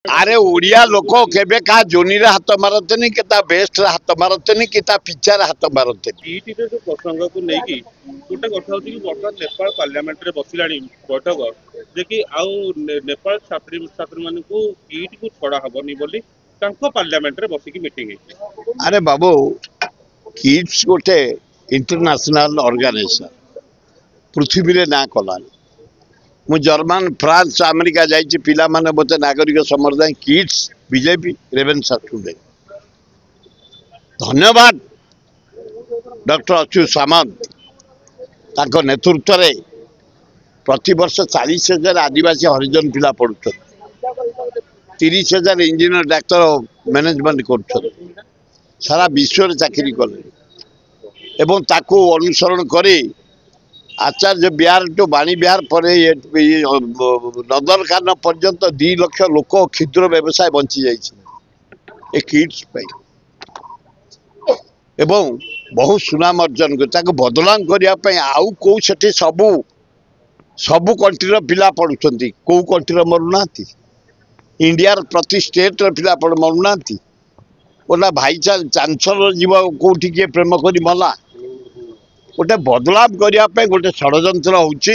अरे ओडिया लोक केबे का जोनी रे हाथ मारते कि बेस्ट हाथ मारते कि पिचार हाथ मारते। जो प्रसंग को लेकिन गोटे कथा होती कि बर्तमान नेपाल पार्लियामेंट रे बसिला बैठक जे कि आउ नेपाल छात्री छात्री मान को कीट को छड़ा हबनी बोली पार्लियामेंट रे बसिकी मीटिंग। अरे बाबू किड्स गोटे इंटरनेशनल ऑर्गेनाइजेशन पृथ्वी रे ना कला मु जर्मन फ्रांस अमेरिका जाइए पिला माने मत नागरिक समर्थन किड्स बीजेपी रेवेन्सा स्टूडेंट धन्यवाद डॉक्टर अच्युत सामंत ताको नेतृत्व रे प्रति वर्ष 40,000 आदिवासी हरिजन पिला पढ़ुछन 30,000 इंजीनियर डाक्तर मैनेजमेंट कर सारा विश्व रे चाकरी कले एवं ताको अनुसरण करे आचार्य बिहार टू बाणी बिहार पर नंदनकानन पर्यंत 2 लाख लोक क्षुद्र व्यवसाय बंची जाइए किड्स एवं बहुत सुनाम अर्जन कर बदलाव करने आउ कौ से सबू सबू कंट्री पिला पढ़ुंट कौ कंट्री मरुना इंडिया प्रति स्टेट पिला मरुना ओला भाई चांसलर जीव कौटी किए प्रेम कर मला गोटे बदलाव करने गोटे षड्यंत्र होचे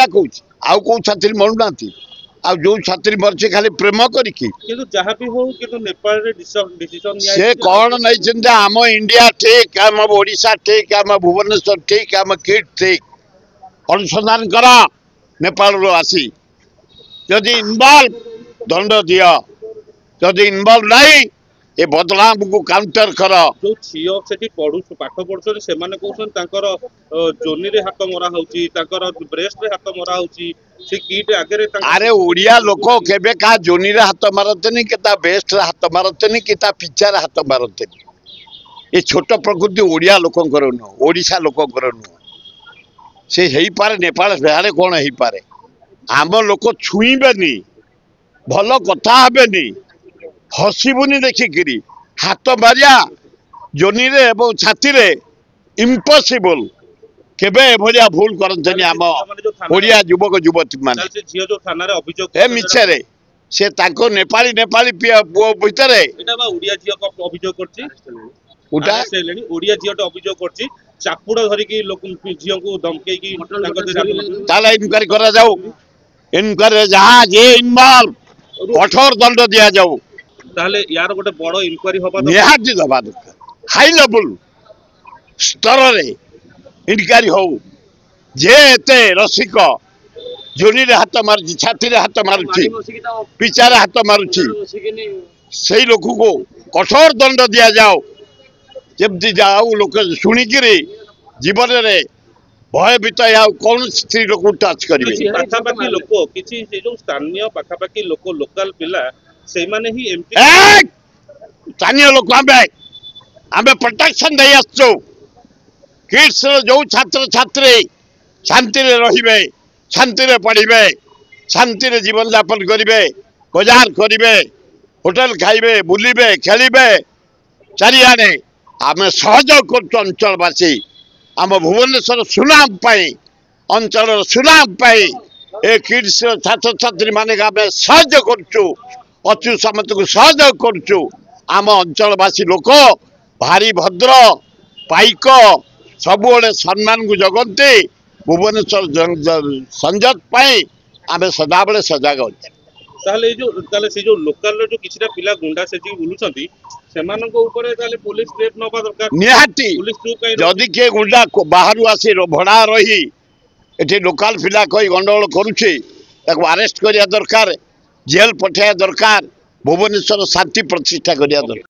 कहूँ आउ कौ छात्री मरुना आ जो छात्री मरचे खाली प्रेम करिकी से कौन नहीं आम इंडिया ठीक आम ओडिशा ठीक आम भुवनेश्वर ठीक आम किट ठीक अनुसंधान कर नेपाल आसी जदि इनवॉल्व दंड दिया जदि इनवॉल्व नहीं ये बदलाव को काउंटर कर जो झील से पाठ पढ़ुन से जोनी रे हाथ मरा होची ब्रेस्ट रे हाथ मरा होची से किट आगे अरे ओडिया लोक केबे का जोनी रे हाथ मारते कि बेस्ट रे हाथ मारते कि पिचार हाथ मारते ये छोट प्रकृति ओडिया लोकंकर नुह ओडिशा लोकंकर नुह से हेई पारे नेपाल बेहारे कौन हेई पारे आम लोक छुईबेनी भल कथा हेबेनी हसबुनि देखिकी हाथ मारिया जोनी रे एवं छाती रे इम्पॉसिबल केबे भलिया भूल करंतनी आम ओडिया युवक युवती माने झील जो थाना रे अभियोग ए मिछरे से ताको नेपाली नेपाली पुओ भितरे एटा बा ओडिया झील को अभियोग करछि उटा सेलेनी ओडिया झील तो अभियोग करछि चापुड़ा धरि की लोक झील को धमके की ताला इनक्वारी करा जाऊ इनक्वारी जहां जे इन्वॉल्व कठोर दंड दिया जाऊ ताले यार गोटे बड़ इनक्वारी होबा निहाती दबा दरकार हाई लेवल स्तर रे इनक्वारी हो जे एते रसिक जोनी रे हाथ मारुची छाती रे हाथ मारुची पिचारे हाथ मारुची सही लोक को कठोर दंड दिया जाओ जब जाऊ लोक शुणिकी जीवन रे भयभीत कौन स्त्री लोक टच करेंगे पाखापाखी लोक किसी जो स्थानीय पाखापाखी लोक लोकल पिला से माने ही एमपी स्थानीय लोक आमे प्रोटेक्शन दे आसो किड्स जो छात्र छात्री शांति रे रहिबे शांति रे पढ़िबे शांति रे जीवन यापन करिवे बजार करिवे होटल खाइबे बुलिबे खेलिबे चारिआने आमे सहयोग करतो अंचलवासी आम भुवनेश्वर सुनाम पाई अंचल सुनाम पाई ए किड्स छात्र छात्री माने आमे सहयोग करचु अच्युत सामंत को सहयोग करचु आम अंचलवासी लोक भारी भद्र पाइक सबुले सम्मान को जगन्ते भुवनेश्वर संजत पाई आमे सदाबले सजग ताले से जो लोकल जो किछिटा पिला गुंडा से जी बुलुछंती सेमानको ऊपर ताले पुलिस स्टेट नबा दरकार निहाती जदि के गुंडा बाहर आसी भड़ा रही एठी लोकल पिला कोई गंडगोल करूछे ताको अरेस्ट करिया दरकार जेल पठाया दरकार भुवनेश्वर शांति प्रतिष्ठा करिया दरकार।